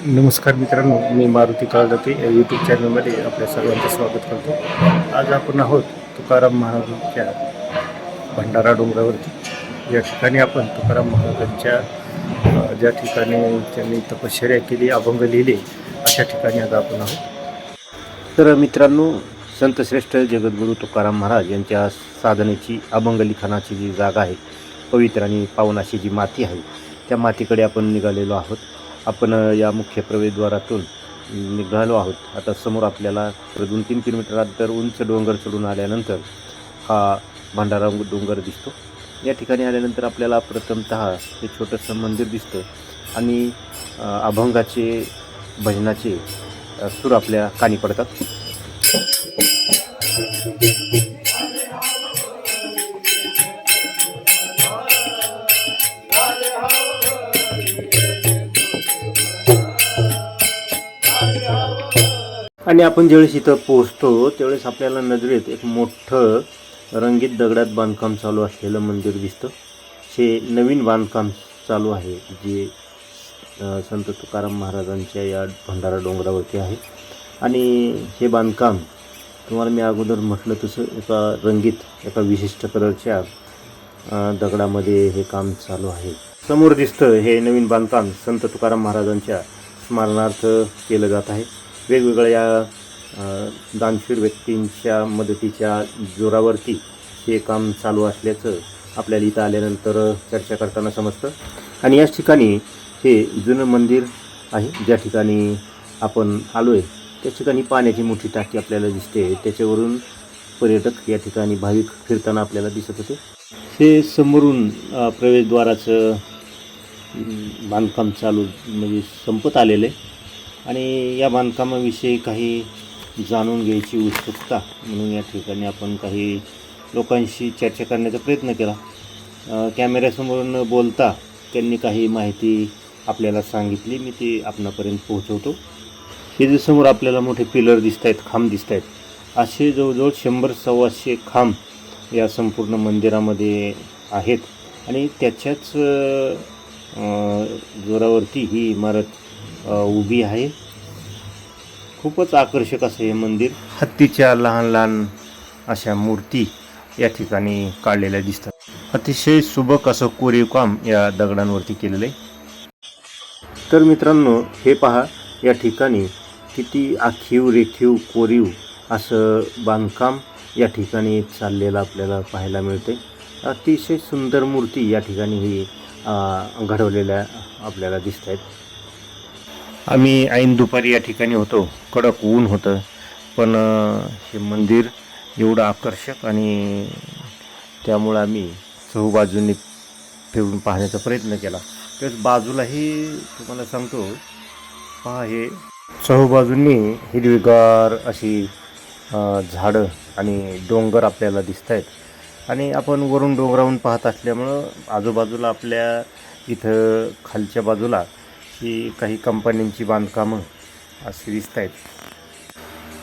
नमस्कार मित्रांनो, मी मारुती काळजाते या यूट्यूब चॅनलमध्ये आपल्या सर्वांचं स्वागत करतो. आज आपण आहोत तुकाराम महाराजांच्या भंडारा डोंगरावरती. या ठिकाणी आपण तुकाराम महाराजांच्या ज्या ठिकाणी त्यांनी तपश्चर्या केली, अभंग लिहिले, अशा ठिकाणी आज आपण आहोत. तर मित्रांनो, संतश्रेष्ठ जगद्गुरू तुकाराम महाराज यांच्या साधनेची, अभंग लिखाणाची जी जागा आहे, पवित्र आणि पावन अशी जी माती आहे, त्या मातीकडे आपण निघालेलो आहोत. आपण या मुख्य प्रवेशद्वारातून निघालो आहोत. आता समोर आपल्याला 2-3 किलोमीटर अंतर उंच डोंगर चढून आल्यानंतर हा भंडारा डोंगर दिसतो. या ठिकाणी आल्यानंतर आपल्याला प्रथमतः हे छोटंसं मंदिर दिसतं आणि अभंगाचे, भजनाचे सूर आपल्या कानी पडतात. आणि आपण ज्यावेळेस इथं पोहोचतो त्यावेळेस आपल्याला नजरेत एक मोठं रंगीत दगडात बांधकाम चालू असलेलं मंदिर दिसतं. हे नवीन बांधकाम चालू आहे, जे संत तुकाराम महाराजांच्या या भंडारा डोंगरावरती आहे. आणि हे बांधकाम तुम्हाला मी अगोदर म्हटलं तसं एका विशिष्ट कलरच्या दगडामध्ये हे काम चालू आहे. समोर दिसतं हे नवीन बांधकाम संत तुकाराम महाराजांच्या स्मरणार्थ केलं जात आहे. वेगवेगळ्या दानशूर व्यक्तींच्या मदतीच्या जोरावरती हे काम चालू असल्याचं आपल्याला इथं आल्यानंतर चर्चा करताना समजतं. आणि याच ठिकाणी हे जुनं मंदिर आहे. ज्या ठिकाणी आपण आलो आहे त्याच ठिकाणी पाण्याची मोठी टाकी आपल्याला दिसते. त्याच्यावरून पर्यटक या ठिकाणी भाविक फिरताना आपल्याला दिसत होते. हे समोरून प्रवेशद्वाराचं बांधकाम चालू म्हणजे संपत आलेलं आहे. आणि या बांधकामाविषयी काही जाणून घ्यायची उत्सुकता म्हणून या ठिकाणी आपण काही लोकांशी चर्चा करण्याचा प्रयत्न केला. कॅमेऱ्यासमोर न बोलता त्यांनी काही माहिती आपल्याला सांगितली. मी ती आपणापर्यंत पोहोचवतो. हे जे समोर आपल्याला मोठे पिलर दिसत आहेत, खांब दिसत आहेत, असे जवळजवळ 100-125 खांब या संपूर्ण मंदिरामध्ये आहेत. आणि त्याच्याच जोरावरती ही इमारत उभी आहे. खूपच आकर्षक असं हे मंदिर. हत्तीच्या लहान लहान अशा मूर्ती या ठिकाणी काढलेल्या दिसतात. अतिशय सुबक असं कोरीव काम या दगडांवरती केलेलं आहे. तर मित्रांनो, हे पहा, या ठिकाणी किती आखीव रेखीव कोरीव असं बांधकाम या ठिकाणी चाललेलं आपल्याला पाहायला मिळते. अतिशय सुंदर मूर्ती या ठिकाणी ही घडवलेल्या आपल्याला दिसत आहेत. आम्ही ऐन दुपारी या ठिकाणी होतो. कडक ऊन होतं, पण हे मंदिर एवढं आकर्षक आणि त्यामुळं आम्ही चहूबाजूंनी फिरून पाहण्याचा प्रयत्न केला. त्याच बाजूलाही तुम्हाला सांगतो, पहा, हे चहूबाजूंनी हिरवीगार अशी झाडं आणि डोंगर आपल्याला दिसत आहेत. आणि आपण वरून डोंगरावरून पाहत असल्यामुळं आजूबाजूला आपल्या इथं खालच्या बाजूला ही काही कंपन्यांची बांधकामं अशी दिसत आहेत.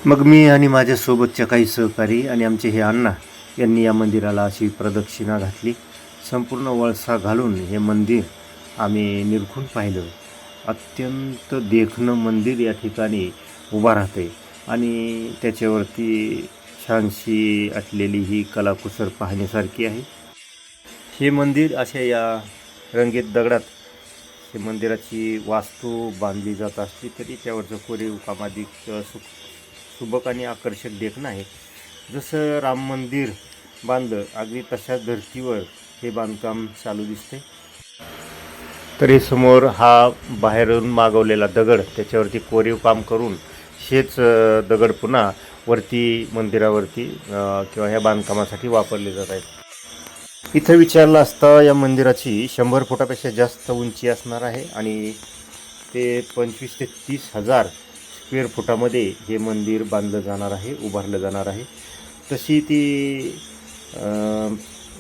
मग मी आणि माझ्यासोबतच्या काही सहकारी आणि आमचे हे अण्णा यांनी या मंदिराला अशी प्रदक्षिणा घातली. संपूर्ण वळसा घालून हे मंदिर आम्ही निरखून पाहिलं. अत्यंत देखणं मंदिर या ठिकाणी उभा राहते आणि त्याच्यावरती छानशी असलेली ही कलाकुसर पाहण्यासारखी आहे. हे मंदिर अशा या रंगीत दगडात हे मंदिराची वास्तू बांधली जात असली तरी त्यावरचं कोरीव काम अधिक सुबक आणि आकर्षक देखणं आहे. जसं राम मंदिर बांधलं अगदी तशाच धर्तीवर हे बांधकाम चालू दिसते. तर हे समोर हा बाहेरून मागवलेला दगड, त्याच्यावरती कोरीव काम करून हेच दगड पुन्हा वरती मंदिरावरती किंवा ह्या बांधकामासाठी वापरले जात आहेत. इथं विचारलं असता या मंदिराची 100 फुटापेक्षा जास्त उंची असणार आहे आणि ते 25,000 ते 30,000 स्क्वेअर फुटामध्ये हे मंदिर बांधलं जाणार आहे, उभारलं जाणार आहे. तशी ती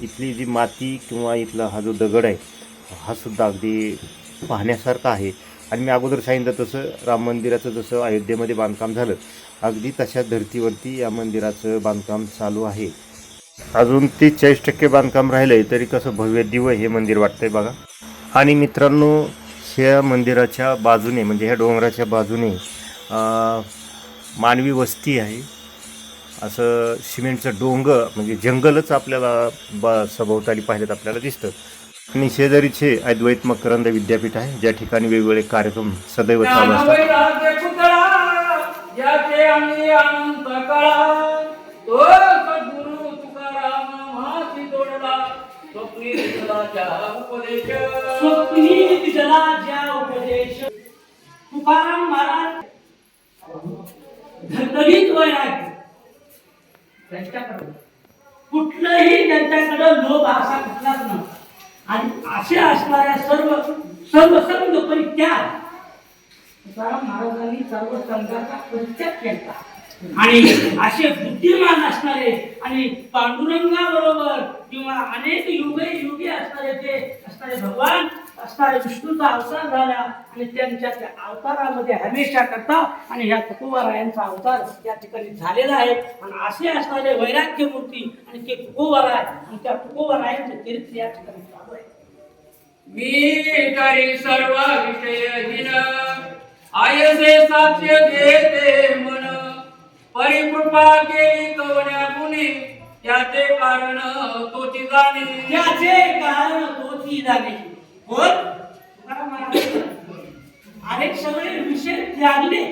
इथली जी माती किंवा इथला हा जो दगड आहे हा सुद्धा अगदी पाहण्यासारखा आहे. आणि मी अगोदर सांगितलं तसं राम मंदिराचं जसं अयोध्येमध्ये बांधकाम झालं अगदी तशा धर्तीवरती या मंदिराचं बांधकाम चालू आहे. अजून 30-40% बांधकाम राहिलं आहे तरी कसं भव्य दिव्य हे मंदिर वाटतंय बघा. आणि मित्रांनो, ह्या मंदिराच्या बाजूने म्हणजे ह्या डोंगराच्या बाजूने मानवी वस्ती आहे. असं सिमेंटचं डोंगर म्हणजे जंगलच आपल्याला सभोवताली पाहिलं आपल्याला दिसतं. आणि शेजारीचे अद्वैत मकरंद विद्यापीठ आहे, ज्या ठिकाणी वेगवेगळे कार्यक्रम सदैव चालू असतात. तुकाराम महाराज धगधगीत वैराग्य, त्यांच्याकडे कुठलंही त्यांच्याकडे लोभ असा कुठलाच नव्हता. आणि असे असणाऱ्या सर्व संघ परित्याग तुकाराम महाराजांनी सर्व संघाचा परित्याग केला. आणि असे बुद्धिमान असणारे आणि पांडुरंगाबरोबर किंवा अनेक युगे असणारे भगवान असणारे विष्णूचा अवतार झाला. आणि त्यांच्या त्या अवतारामध्ये हमेशा करता आणि ह्या तुकोबारायांचा अवतार या ठिकाणी झालेला आहे. आणि असे असणारे वैराग्य मूर्ती आणि ते तुकोबाराय आणि त्या तुकोबारायांचे चरित्र या ठिकाणी चालू आहे. मी करी सर्व विषयहीन आयसे साक्ष देते मन, परिकृपा केली कवड्या गुणी याचे कारण तोची जाणे. याचे कारण तोची जाणे. अनेक सगळे विषय त्यागले.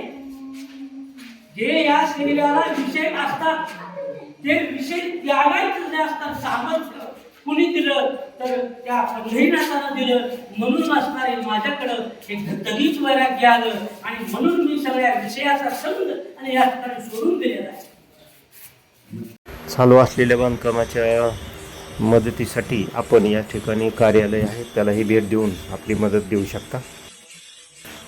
जे या शरीराला विषय असतात ते विषय त्यागायचं जे असतात सामर्थ्य कुणी दिलं तर त्या पंढरीनाथानं दिलं. म्हणून असणारे माझ्याकडं एक धगधगीत वैराग्य आलं आणि म्हणून मी सगळ्या विषयाचा संग आणि या ठिकाणी सोडून दिलेला आहे. चालू असलेल्या बांधकामाच्या मदतीसाठी आपण या ठिकाणी कार्यालय आहे त्यालाही भेट देऊन आपली मदत देऊ शकता.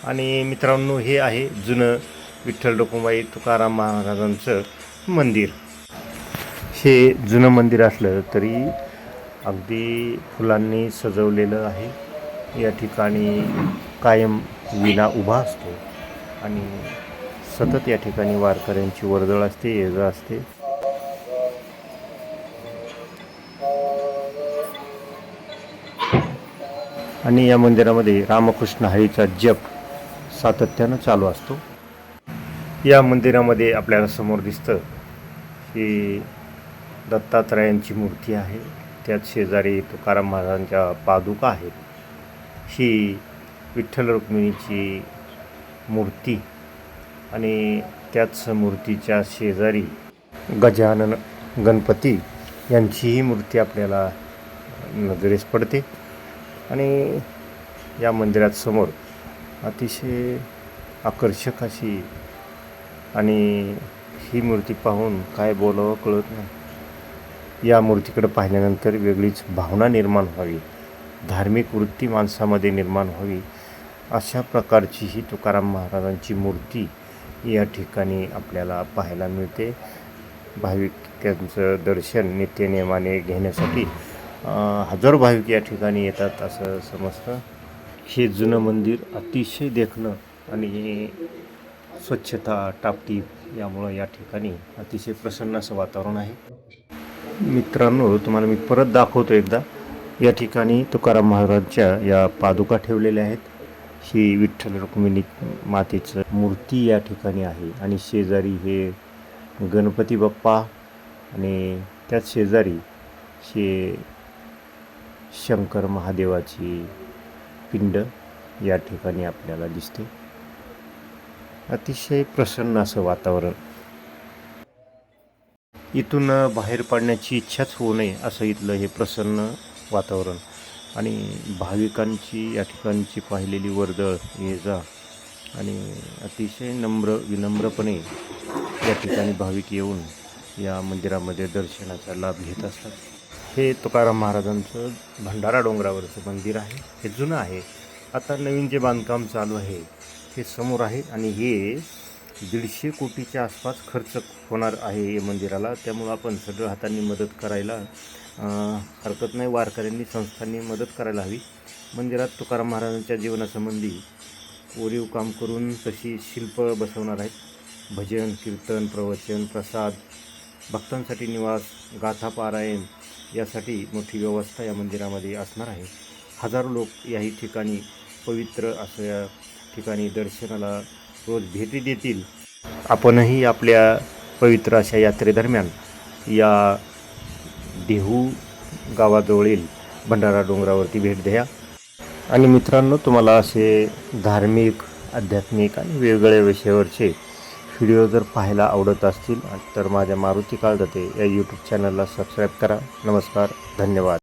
आणि मित्रांनो, हे आहे जुनं विठ्ठल रखुमाई तुकाराम महाराजांचं मंदिर. हे जुनं मंदिर असलं तरी अगदी फुलांनी सजवलेलं आहे. या ठिकाणी कायम विणा उभा असतो आणि सतत या ठिकाणी वारकऱ्यांची वर्दळ असते, ये जा असते. आणि या मंदिरामध्ये रामकृष्ण हरीचा जप सातत्यानं चालू असतो. या मंदिरामध्ये आपल्याला समोर दिसतं ही दत्तात्रयांची मूर्ती आहे. त्यात शेजारी तुकाराम महाराजांच्या पादुका आहेत. ही विठ्ठल रुक्मिणीची मूर्ती आणि त्याच मूर्तीच्या शेजारी गजानन गणपती यांचीही मूर्ती आपल्याला नजरेस पडते. आणि या मंदिरात समोर अतिशय आकर्षक अशी आणि ही मूर्ती पाहून काय बोलावं कळत नाही. या मूर्तीकडे पाहिल्यानंतर वेगळीच भावना निर्माण व्हावी, धार्मिक वृत्ती माणसामध्ये निर्माण व्हावी, अशा प्रकारची ही तुकाराम महाराजांची मूर्ती या ठिकाणी आपल्याला पाहायला मिळते. भाविकांचं दर्शन नित्यनेमाने घेण्यासाठी हजारो भाविक या ठिकाणी येतात असं समजतं. हे जुनं मंदिर अतिशय देखणं आणि स्वच्छता टापटीप यामुळं या ठिकाणी अतिशय प्रसन्न असं वातावरण आहे. मित्रांनो, तुम्हाला मी परत दाखवतो एकदा. या ठिकाणी तुकाराम महाराजांच्या या पादुका ठेवलेल्या आहेत. ही विठ्ठल रुक्मिणी मातेचं मूर्ती या ठिकाणी आहे आणि शेजारी हे गणपती बाप्पा आणि त्याच शेजारी हे शंकर महादेवाची पिंड या ठिकाणी आपल्याला दिसते. अतिशय प्रसन्न असं वातावरण. इथून बाहेर पडण्याची इच्छाच होऊ नये असं इथलं हे प्रसन्न वातावरण. आणि भाविकांची या ठिकाणची पाहिलेली वर्दळ, ये जा आणि अतिशय विनम्रपणे या ठिकाणी भाविक येऊन या मंदिरामध्ये दर्शनाचा लाभ घेत असतात. हे तुकाराम महाराजांचं भंडारा डोंगरावरचं मंदिर आहे. हे जुनं आहे. आता नवीन जे बांधकाम चालू आहे हे समोर आहे आणि हे 150 कोटीच्या आसपास खर्च होणार आहे या मंदिराला. त्यामुळं आपण सगळं हातांनी मदत करायला हरकत नाही. वारकऱ्यांनी, संस्थांनी मदत करायला हवी. मंदिरात तुकाराम महाराजांच्या जीवनासंबंधी कोरीव काम करून तशी शिल्प बसवणार आहेत. भजन, कीर्तन, प्रवचन, प्रसाद, भक्तांसाठी निवास, गाथा पारायण यासाठी मोठी व्यवस्था या मंदिरामध्ये असणार आहे. हजारो लोक याही ठिकाणी पवित्र असं या ठिकाणी दर्शनाला रोज भेटी देतील. आपणही आपल्या पवित्र अशा यात्रेदरम्यान या देहू गावाजवळील भंडारा डोंगरावरती भेट द्या. आणि मित्रांनो, तुम्हाला असे धार्मिक, आध्यात्मिक आणि वेगवेगळ्या विषयावरचे व्हिडिओ जर पाहायला आवडत असतील तर माझ्या मारुती काळदाते या यूट्यूब चॅनलला सबस्क्राईब करा. नमस्कार, धन्यवाद.